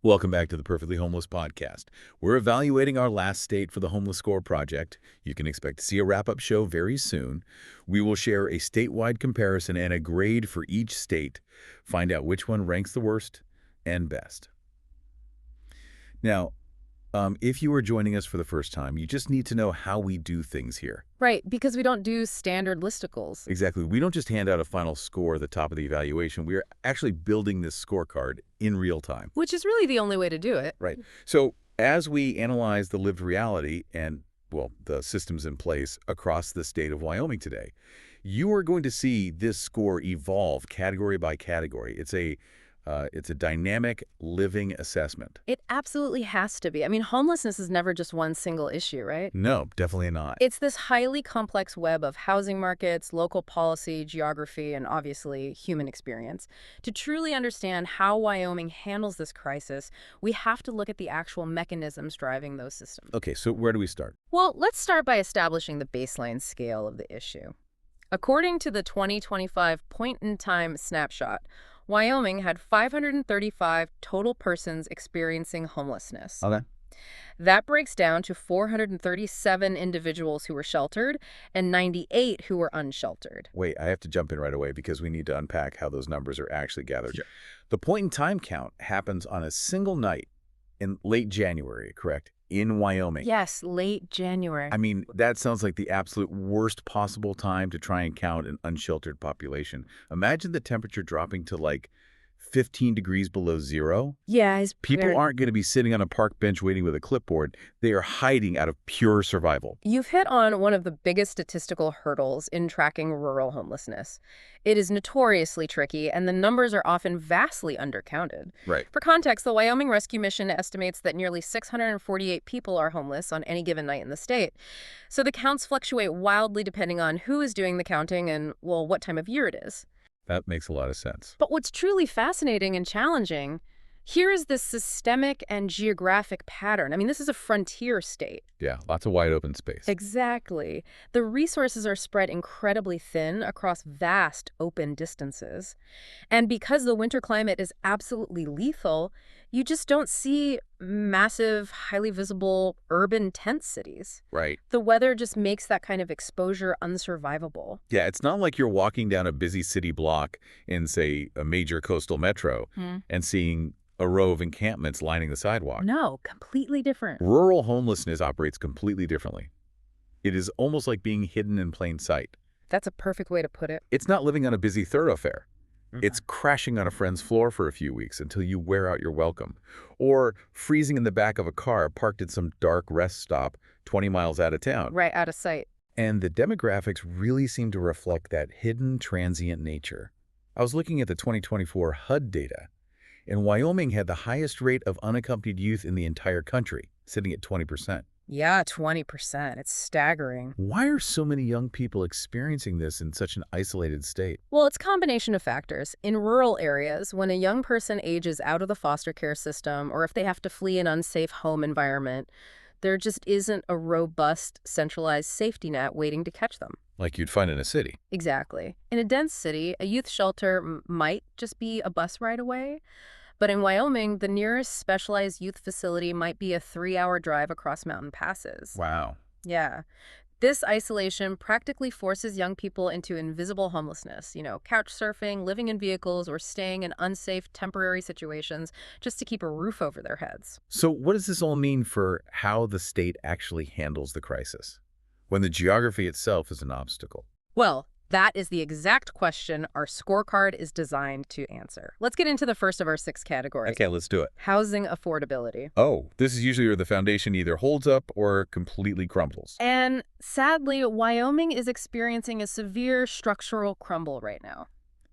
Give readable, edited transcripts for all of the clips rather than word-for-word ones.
Welcome back to the Perfectly Homeless podcast. We're evaluating our last state for the Homeless Score project. You can expect to see a wrap-up show very soon. We will share a statewide comparison and a grade for each state. Find out which one ranks the worst and best. Now, if you are joining us for the first time, you just need to know how we do things here. Right, because we don't do standard listicles. Exactly. We don't just hand out a final score at the top of the evaluation. We are actually building this scorecard in real time. Which is really the only way to do it. Right. So as we analyze the lived reality and, well, the systems in place across the state of Wyoming today, you are going to see this score evolve category by category. It's a dynamic living assessment. It absolutely has to be. I mean, homelessness is never just one single issue, right? No, definitely not. It's this highly complex web of housing markets, local policy, geography, and obviously human experience. To truly understand how Wyoming handles this crisis, we have to look at the actual mechanisms driving those systems. Okay, so where do we start? Well, let's start by establishing the baseline scale of the issue. According to the 2025 point-in-time snapshot, Wyoming had 535 total persons experiencing homelessness. Okay. That breaks down to 437 individuals who were sheltered and 98 who were unsheltered. Wait, I have to jump in right away because we need to unpack how those numbers are actually gathered. Sure. The point-in-time count happens on a single night in late January, correct? In Wyoming. Yes, late January. I mean, that sounds like the absolute worst possible time to try and count an unsheltered population. Imagine the temperature dropping to like 15 degrees below zero. Yeah, People aren't going to be sitting on a park bench waiting with a clipboard. They are hiding out of pure survival. You've hit on one of the biggest statistical hurdles in tracking rural homelessness. It is notoriously tricky, and the numbers are often vastly undercounted. Right. For context, the Wyoming Rescue Mission estimates that nearly 648 people are homeless on any given night in the state. So the counts fluctuate wildly depending on who is doing the counting and, well, what time of year it is. That makes a lot of sense. But what's truly fascinating and challenging, here is this systemic and geographic pattern. I mean, this is a frontier state. Yeah, lots of wide open space. Exactly. The resources are spread incredibly thin across vast open distances. And because the winter climate is absolutely lethal, you just don't see massive, highly visible urban tent cities. Right. The weather just makes that kind of exposure unsurvivable. Yeah, it's not like you're walking down a busy city block in, say, a major coastal metro and seeing a row of encampments lining the sidewalk. No, completely different. Rural homelessness operates completely differently. It is almost like being hidden in plain sight. That's a perfect way to put it. It's not living on a busy thoroughfare. It's crashing on a friend's floor for a few weeks until you wear out your welcome. Or freezing in the back of a car parked at some dark rest stop 20 miles out of town. Right, out of sight. And the demographics really seem to reflect that hidden, transient nature. I was looking at the 2024 HUD data, and Wyoming had the highest rate of unaccompanied youth in the entire country, sitting at 20%. Yeah, 20%. It's staggering. Why are so many young people experiencing this in such an isolated state? Well, it's a combination of factors. In rural areas, when a young person ages out of the foster care system or if they have to flee an unsafe home environment, there just isn't a robust, centralized safety net waiting to catch them. Like you'd find in a city. Exactly. In a dense city, a youth shelter might just be a bus ride away. But in Wyoming, the nearest specialized youth facility might be a 3-hour drive across mountain passes. Wow. Yeah. This isolation practically forces young people into invisible homelessness, couch surfing, living in vehicles, or staying in unsafe temporary situations just to keep a roof over their heads. So what does this all mean for how the state actually handles the crisis, when the geography itself is an obstacle? Well, that is the exact question our scorecard is designed to answer. Let's get into the first of our 6 categories. Okay, let's do it. Housing affordability. Oh, this is usually where the foundation either holds up or completely crumbles. And sadly, Wyoming is experiencing a severe structural crumble right now.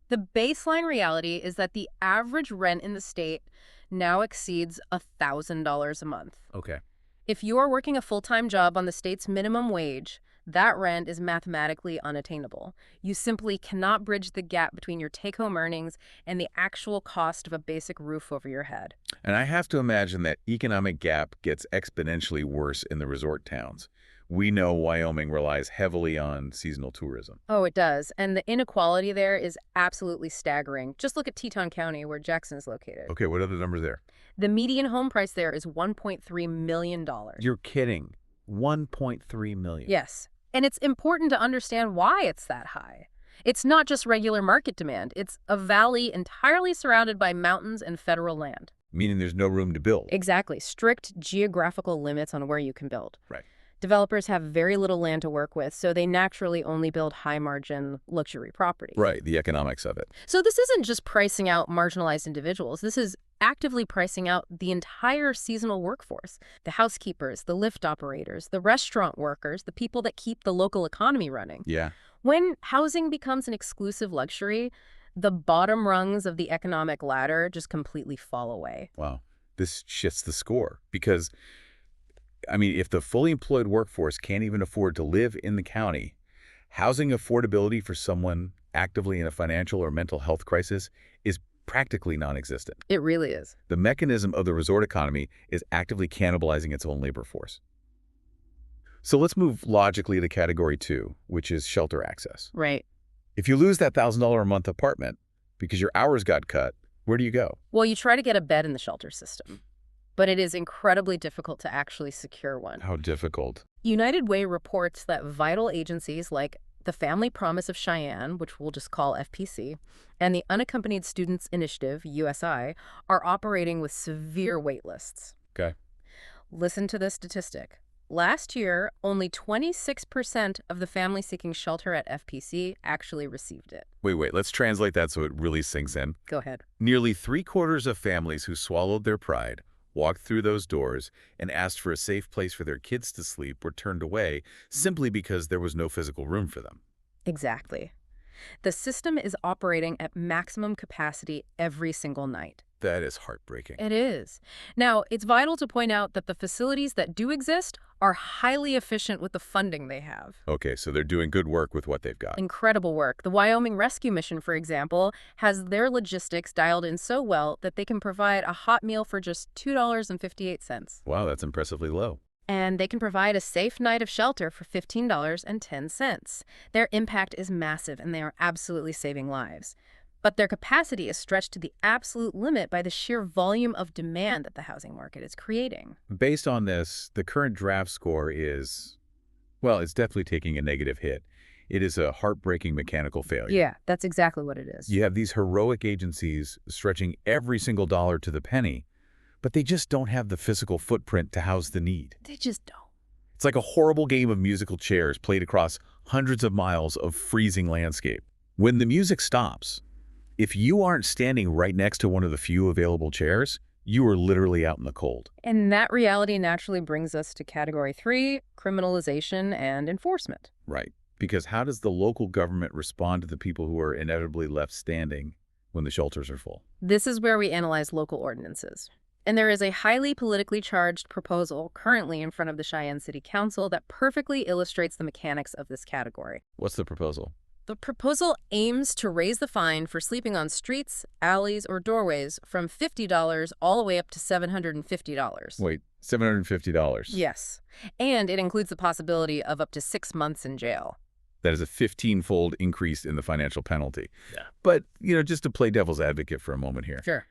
The baseline reality is that the average rent in the state now exceeds $1,000 a month. Okay. If you are working a full-time job on the state's minimum wage, that rent is mathematically unattainable. You simply cannot bridge the gap between your take-home earnings and the actual cost of a basic roof over your head. And I have to imagine that economic gap gets exponentially worse in the resort towns. We know Wyoming relies heavily on seasonal tourism. Oh, it does. And the inequality there is absolutely staggering. Just look at Teton County, where Jackson is located. Okay, what are the numbers there? The median home price there is $1.3 million. You're kidding. 1.3 million. Yes. And it's important to understand why it's that high. It's not just regular market demand. It's a valley entirely surrounded by mountains and federal land. Meaning there's no room to build. Exactly. Strict geographical limits on where you can build. Right. Developers have very little land to work with, so they naturally only build high-margin luxury property. Right, the economics of it. So this isn't just pricing out marginalized individuals. This is actively pricing out the entire seasonal workforce. The housekeepers, the lift operators, the restaurant workers, the people that keep the local economy running. Yeah. When housing becomes an exclusive luxury, the bottom rungs of the economic ladder just completely fall away. Wow. This shifts the score because, I mean, if the fully employed workforce can't even afford to live in the county, housing affordability for someone actively in a financial or mental health crisis is practically non-existent. It really is. The mechanism of the resort economy is actively cannibalizing its own labor force. So let's move logically to category 2, which is shelter access. Right. If you lose that $1,000 a month apartment because your hours got cut, where do you go? Well, you try to get a bed in the shelter system, but it is incredibly difficult to actually secure one. How difficult? United Way reports that vital agencies like the Family Promise of Cheyenne, which we'll just call FPC, and the Unaccompanied Students Initiative, USI, are operating with severe wait lists. Okay. Listen to this statistic. Last year, only 26% of the families seeking shelter at FPC actually received it. Wait, let's translate that so it really sinks in. Go ahead. Nearly 3/4 of families who swallowed their pride, walked through those doors, and asked for a safe place for their kids to sleep were turned away simply because there was no physical room for them. Exactly. The system is operating at maximum capacity every single night. That is heartbreaking. It is. Now, it's vital to point out that the facilities that do exist are highly efficient with the funding they have. Okay, so they're doing good work with what they've got. Incredible work. The Wyoming Rescue Mission, for example, has their logistics dialed in so well that they can provide a hot meal for just $2.58. Wow, that's impressively low. And they can provide a safe night of shelter for $15.10. Their impact is massive, and they are absolutely saving lives. But their capacity is stretched to the absolute limit by the sheer volume of demand that the housing market is creating. Based on this, the current draft score is, well, it's definitely taking a negative hit. It is a heartbreaking mechanical failure. Yeah, that's exactly what it is. You have these heroic agencies stretching every single dollar to the penny, but they just don't have the physical footprint to house the need. They just don't. It's like a horrible game of musical chairs played across hundreds of miles of freezing landscape. When the music stops, if you aren't standing right next to one of the few available chairs, you are literally out in the cold. And that reality naturally brings us to category 3, criminalization and enforcement. Right. Because how does the local government respond to the people who are inevitably left standing when the shelters are full? This is where we analyze local ordinances. And there is a highly politically charged proposal currently in front of the Cheyenne City Council that perfectly illustrates the mechanics of this category. What's the proposal? The proposal aims to raise the fine for sleeping on streets, alleys, or doorways from $50 all the way up to $750. Wait, $750? Yes. And it includes the possibility of up to 6 months in jail. That is a 15-fold increase in the financial penalty. Yeah. But, just to play devil's advocate for a moment here. Sure.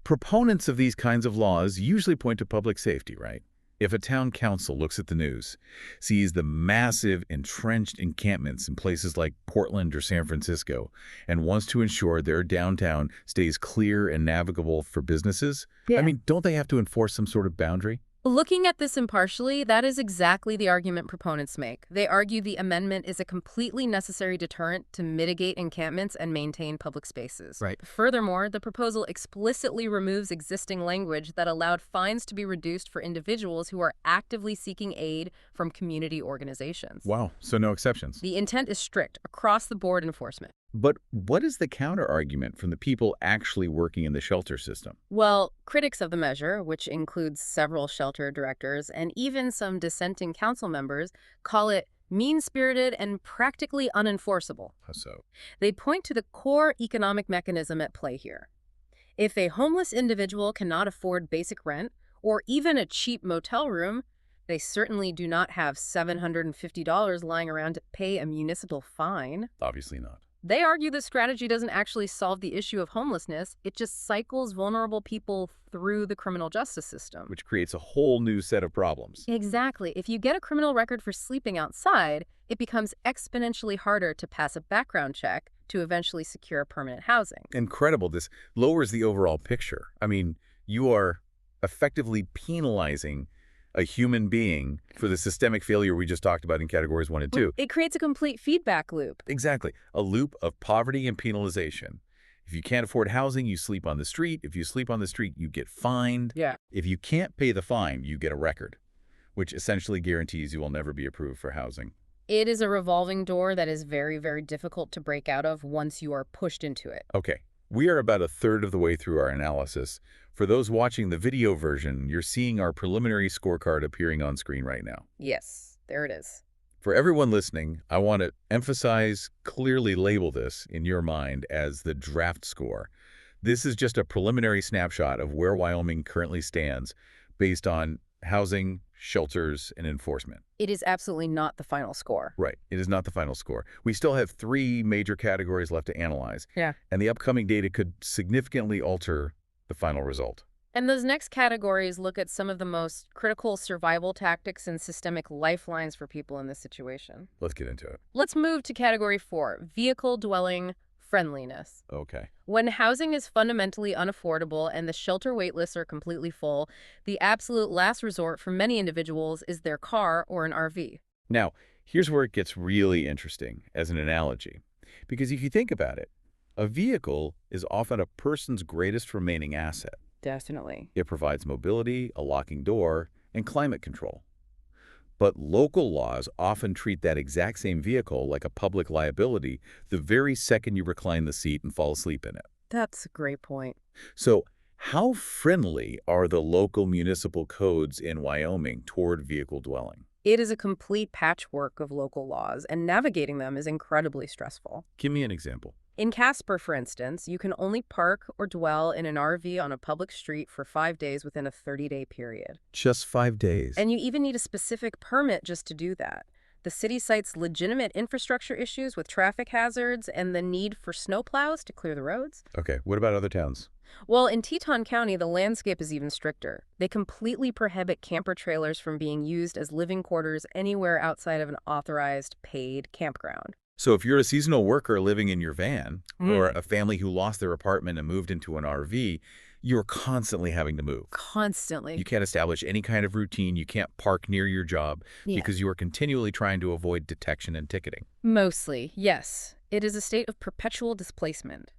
Proponents of these kinds of laws usually point to public safety, right? If a town council looks at the news, sees the massive entrenched encampments in places like Portland or San Francisco, and wants to ensure their downtown stays clear and navigable for businesses, Yeah. I mean, don't they have to enforce some sort of boundary? Looking at this impartially, that is exactly the argument proponents make. They argue the amendment is a completely necessary deterrent to mitigate encampments and maintain public spaces. Right. Furthermore, the proposal explicitly removes existing language that allowed fines to be reduced for individuals who are actively seeking aid from community organizations. Wow, so no exceptions. The intent is strict, across-the-board enforcement. But what is the counter-argument from the people actually working in the shelter system? Well, critics of the measure, which includes several shelter directors and even some dissenting council members, call it mean-spirited and practically unenforceable. How so? They point to the core economic mechanism at play here. If a homeless individual cannot afford basic rent or even a cheap motel room, they certainly do not have $750 lying around to pay a municipal fine. Obviously not. They argue this strategy doesn't actually solve the issue of homelessness, it just cycles vulnerable people through the criminal justice system. Which creates a whole new set of problems. Exactly. If you get a criminal record for sleeping outside, it becomes exponentially harder to pass a background check to eventually secure permanent housing. Incredible. This lowers the overall picture. I mean, you are effectively penalizing a human being for the systemic failure we just talked about in categories 1 and 2. It creates a complete feedback loop. Exactly. A loop of poverty and penalization. If you can't afford housing, you sleep on the street. If you sleep on the street, you get fined. Yeah. If you can't pay the fine, you get a record, which essentially guarantees you will never be approved for housing. It is a revolving door that is very, very difficult to break out of once you are pushed into it. Okay, we are about a third of the way through our analysis. For those watching the video version, you're seeing our preliminary scorecard appearing on screen right now. Yes, there it is. For everyone listening, I want to emphasize, clearly label this in your mind as the draft score. This is just a preliminary snapshot of where Wyoming currently stands based on housing, shelters, and enforcement. It is absolutely not the final score. Right. It is not the final score. We still have 3 major categories left to analyze. Yeah. And the upcoming data could significantly alter the final result. And those next categories look at some of the most critical survival tactics and systemic lifelines for people in this situation. Let's get into it. Let's move to category 4, vehicle dwelling friendliness. Okay. When housing is fundamentally unaffordable and the shelter waitlists are completely full, the absolute last resort for many individuals is their car or an RV. Now, here's where it gets really interesting as an analogy. Because if you think about it, a vehicle is often a person's greatest remaining asset. Definitely. It provides mobility, a locking door, and climate control. But local laws often treat that exact same vehicle like a public liability the very second you recline the seat and fall asleep in it. That's a great point. So how friendly are the local municipal codes in Wyoming toward vehicle dwelling? It is a complete patchwork of local laws, and navigating them is incredibly stressful. Give me an example. In Casper, for instance, you can only park or dwell in an RV on a public street for 5 days within a 30-day period. Just 5 days. And you even need a specific permit just to do that. The city cites legitimate infrastructure issues with traffic hazards and the need for snowplows to clear the roads. Okay, what about other towns? Well, in Teton County, the landscape is even stricter. They completely prohibit camper trailers from being used as living quarters anywhere outside of an authorized, paid campground. So if you're a seasonal worker living in your van, or a family who lost their apartment and moved into an RV, you're constantly having to move. Constantly. You can't establish any kind of routine. You can't park near your job because you are continually trying to avoid detection and ticketing. Mostly, yes. It is a state of perpetual displacement.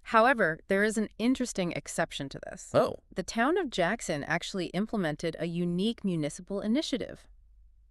However, there is an interesting exception to this. Oh. The town of Jackson actually implemented a unique municipal initiative.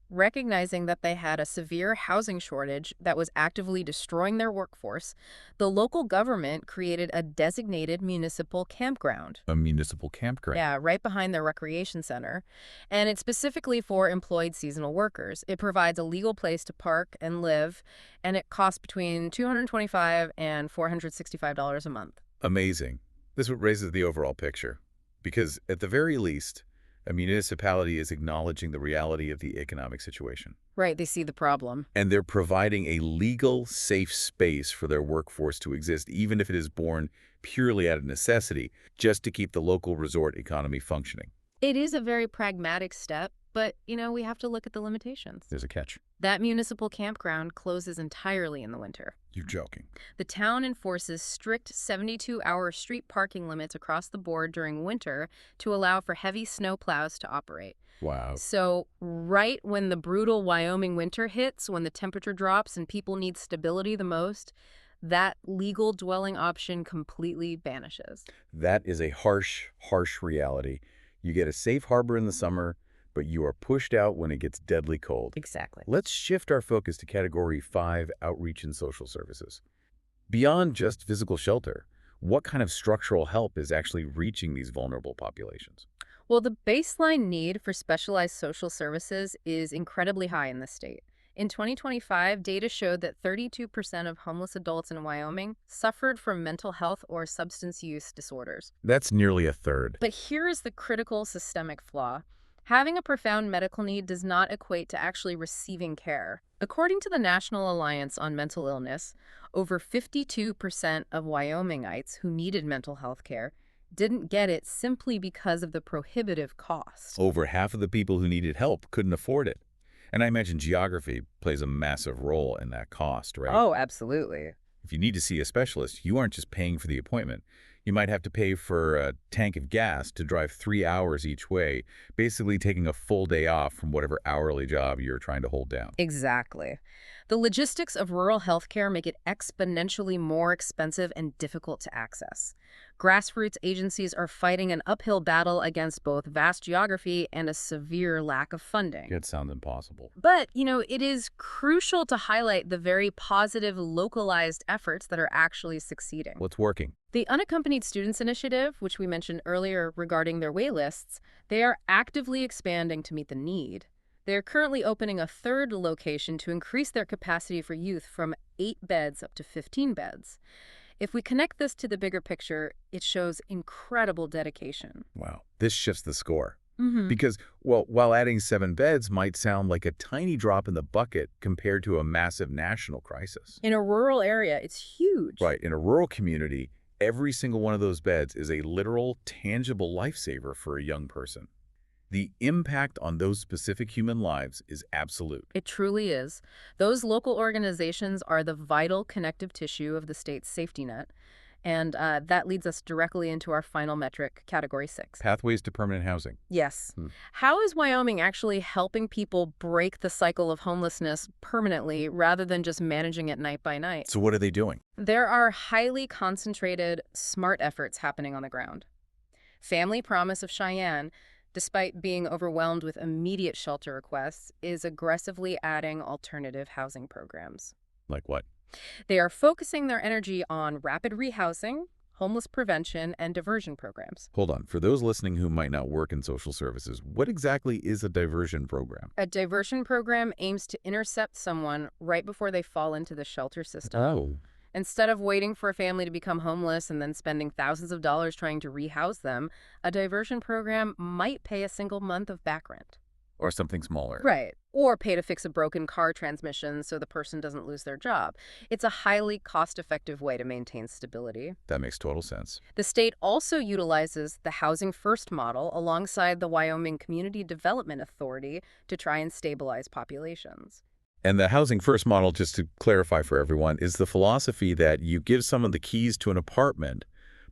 Recognizing that they had a severe housing shortage that was actively destroying their workforce, the local government created a designated municipal campground. A municipal campground. Yeah, right behind their recreation center. And it's specifically for employed seasonal workers. It provides a legal place to park and live, and it costs between $225 and $465 a month. Amazing. This raises the overall picture. Because at the very least, a municipality is acknowledging the reality of the economic situation. Right, they see the problem. And they're providing a legal, safe space for their workforce to exist, even if it is born purely out of necessity, just to keep the local resort economy functioning. It is a very pragmatic step, but, we have to look at the limitations. There's a catch. That municipal campground closes entirely in the winter. You're joking. The town enforces strict 72-hour street parking limits across the board during winter to allow for heavy snow plows to operate. Wow. So right when the brutal Wyoming winter hits, when the temperature drops and people need stability the most, that legal dwelling option completely vanishes. That is a harsh, harsh reality. You get a safe harbor in the summer, but you are pushed out when it gets deadly cold. Exactly. Let's shift our focus to Category 5, Outreach and Social Services. Beyond just physical shelter, what kind of structural help is actually reaching these vulnerable populations? Well, the baseline need for specialized social services is incredibly high in this state. In 2025, data showed that 32% of homeless adults in Wyoming suffered from mental health or substance use disorders. That's nearly a third. But here is the critical systemic flaw. Having a profound medical need does not equate to actually receiving care. According to the National Alliance on Mental Illness, over 52% of Wyomingites who needed mental health care didn't get it simply because of the prohibitive cost. Over half of the people who needed help couldn't afford it. And I imagine geography plays a massive role in that cost, right? Oh, absolutely. If you need to see a specialist, you aren't just paying for the appointment. You might have to pay for a tank of gas to drive 3 hours each way, basically taking a full day off from whatever hourly job you're trying to hold down. Exactly. The logistics of rural healthcare make it exponentially more expensive and difficult to access. Grassroots agencies are fighting an uphill battle against both vast geography and a severe lack of funding. It sounds impossible. But, it is crucial to highlight the very positive localized efforts that are actually succeeding. What's working? The Unaccompanied Students Initiative, which we mentioned earlier regarding their wait-lists, they are actively expanding to meet the need. They're currently opening a third location to increase their capacity for youth from 8 beds up to 15 beds. If we connect this to the bigger picture, it shows incredible dedication. Wow. This shifts the score. Mm-hmm. Because, well, while adding 7 beds might sound like a tiny drop in the bucket compared to a massive national crisis. In a rural area, it's huge. Right. In a rural community, every single one of those beds is a literal, tangible lifesaver for a young person. The impact on those specific human lives is absolute. It truly is. Those local organizations are the vital connective tissue of the state's safety net. And that leads us directly into our final metric, Category 6. Pathways to permanent housing. Yes. How is Wyoming actually helping people break the cycle of homelessness permanently rather than just managing it night by night? So what are they doing? There are highly concentrated, smart efforts happening on the ground. Family Promise of Cheyenne, despite being overwhelmed with immediate shelter requests, is aggressively adding alternative housing programs. Like what? They are focusing their energy on rapid rehousing, homeless prevention, and diversion programs. Hold on. For those listening who might not work in social services, what exactly is a diversion program? A diversion program aims to intercept someone right before they fall into the shelter system. Oh. Instead of waiting for a family to become homeless and then spending thousands of dollars trying to rehouse them, a diversion program might pay a single month of back rent. Or something smaller. Right. Or pay to fix a broken car transmission so the person doesn't lose their job. It's a highly cost-effective way to maintain stability. That makes total sense. The state also utilizes the Housing First model alongside the Wyoming Community Development Authority to try and stabilize populations. And the Housing First model, just to clarify for everyone, is the philosophy that you give someone the keys to an apartment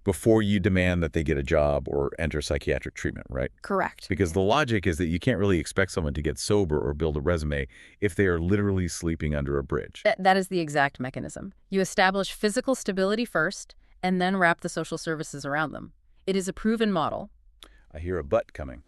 before you demand that they get a job or enter psychiatric treatment, right? Correct. Because the logic is that you can't really expect someone to get sober or build a resume if they are literally sleeping under a bridge. That is the exact mechanism. You establish physical stability first, and then wrap the social services around them. It is a proven model. I hear a but coming.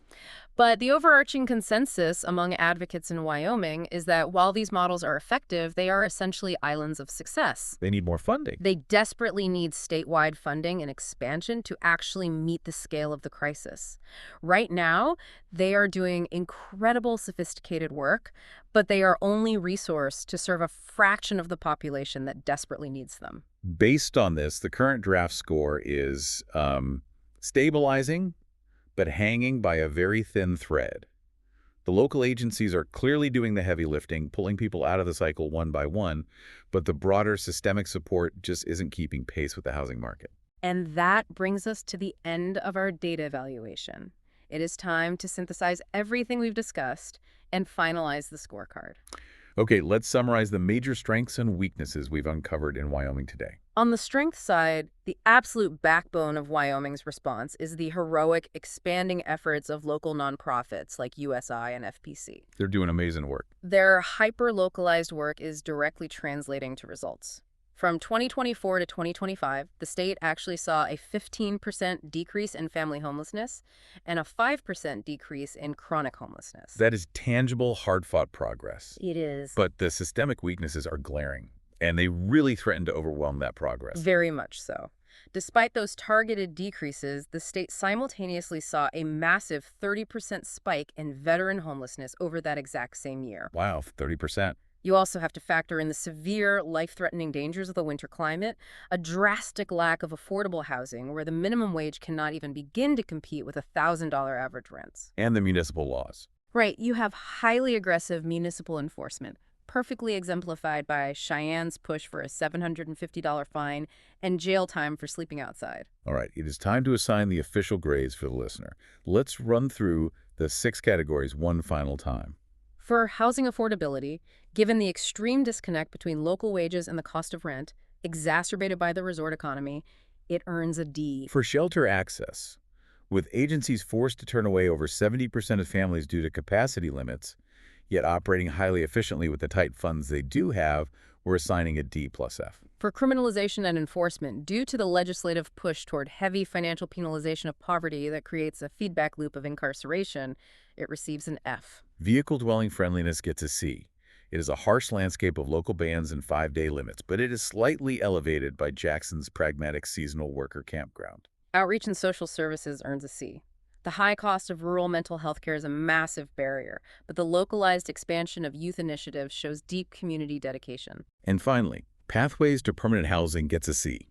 But the overarching consensus among advocates in Wyoming is that while these models are effective, they are essentially islands of success. They need more funding. They desperately need statewide funding and expansion to actually meet the scale of the crisis. Right now, they are doing incredible sophisticated work, but they are only resourced to serve a fraction of the population that desperately needs them. Based on this, the current draft score is stabilizing, but hanging by a very thin thread. The local agencies are clearly doing the heavy lifting, pulling people out of the cycle one by one, but the broader systemic support just isn't keeping pace with the housing market. And that brings us to the end of our data evaluation. It is time to synthesize everything we've discussed and finalize the scorecard. Okay, let's summarize the major strengths and weaknesses we've uncovered in Wyoming today. On the strength side, the absolute backbone of Wyoming's response is the heroic, expanding efforts of local nonprofits like USI and FPC. They're doing amazing work. Their hyper-localized work is directly translating to results. From 2024 to 2025, the state actually saw a 15% decrease in family homelessness and a 5% decrease in chronic homelessness. That is tangible, hard-fought progress. It is. But the systemic weaknesses are glaring, and they really threaten to overwhelm that progress. Very much so. Despite those targeted decreases, the state simultaneously saw a massive 30% spike in veteran homelessness over that exact same year. Wow, 30%. You also have to factor in the severe, life-threatening dangers of the winter climate, a drastic lack of affordable housing where the minimum wage cannot even begin to compete with $1,000 average rents. And the municipal laws. Right, you have highly aggressive municipal enforcement, perfectly exemplified by Cheyenne's push for a $750 fine and jail time for sleeping outside. All right, it is time to assign the official grades for the listener. Let's run through the 6 categories one final time. For housing affordability, given the extreme disconnect between local wages and the cost of rent, exacerbated by the resort economy, it earns a D. For shelter access, with agencies forced to turn away over 70% of families due to capacity limits, yet operating highly efficiently with the tight funds they do have, we're assigning a D plus F. For criminalization and enforcement, due to the legislative push toward heavy financial penalization of poverty that creates a feedback loop of incarceration, it receives an F. Vehicle dwelling friendliness gets a C. It is a harsh landscape of local bans and 5-day limits, but it is slightly elevated by Jackson's pragmatic seasonal worker campground. Outreach and social services earns a C. The high cost of rural mental health care is a massive barrier, but the localized expansion of youth initiatives shows deep community dedication. And finally, pathways to permanent housing gets a C.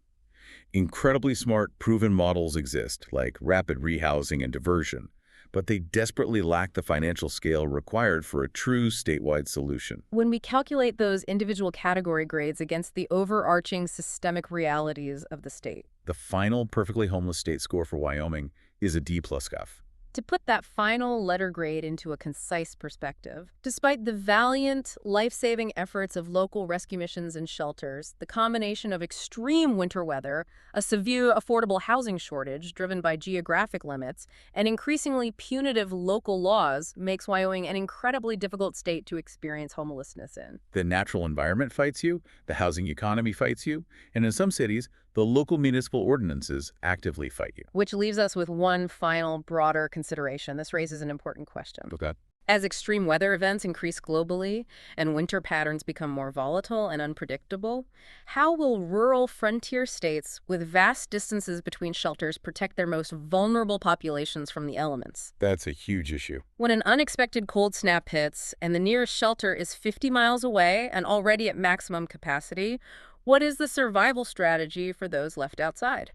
Incredibly smart, proven models exist, like rapid rehousing and diversion, but they desperately lack the financial scale required for a true statewide solution. When we calculate those individual category grades against the overarching systemic realities of the state, The final perfectly homeless state score for Wyoming is a D plus F. to put that final letter grade into a concise perspective, despite the valiant, life-saving efforts of local rescue missions and shelters, the combination of extreme winter weather, a severe affordable housing shortage driven by geographic limits, and increasingly punitive local laws makes Wyoming an incredibly difficult state to experience homelessness in. The natural environment fights you, the housing economy fights you, and in some cities, the local municipal ordinances actively fight you. Which leaves us with one final, broader consideration. This raises an important question. Okay. As extreme weather events increase globally and winter patterns become more volatile and unpredictable, how will rural frontier states with vast distances between shelters protect their most vulnerable populations from the elements? That's a huge issue. When an unexpected cold snap hits and the nearest shelter is 50 miles away and already at maximum capacity, what is the survival strategy for those left outside?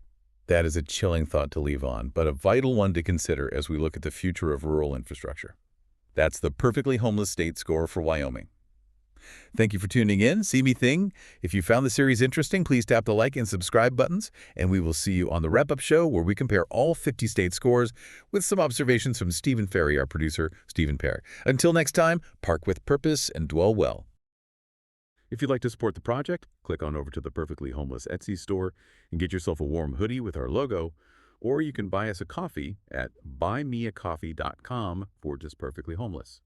That is a chilling thought to leave on, but a vital one to consider as we look at the future of rural infrastructure. That's the perfectly homeless state score for Wyoming. Thank you for tuning in. See Me Thing. If you found the series interesting, please tap the like and subscribe buttons, and we will see you on the wrap-up show where we compare all 50 state scores with some observations from Stephen Ferry, our producer, Stephen Perry. Until next time, park with purpose and dwell well. If you'd like to support the project, click on over to the Perfectly Homeless Etsy store and get yourself a warm hoodie with our logo, or you can buy us a coffee at buymeacoffee.com/perfectlyhomeless.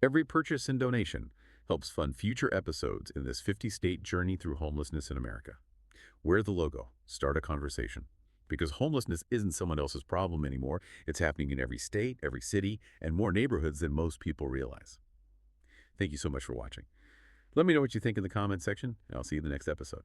Every purchase and donation helps fund future episodes in this 50-state journey through homelessness in America. Wear the logo. Start a conversation. Because homelessness isn't someone else's problem anymore. It's happening in every state, every city, and more neighborhoods than most people realize. Thank you so much for watching. Let me know what you think in the comment section, and I'll see you in the next episode.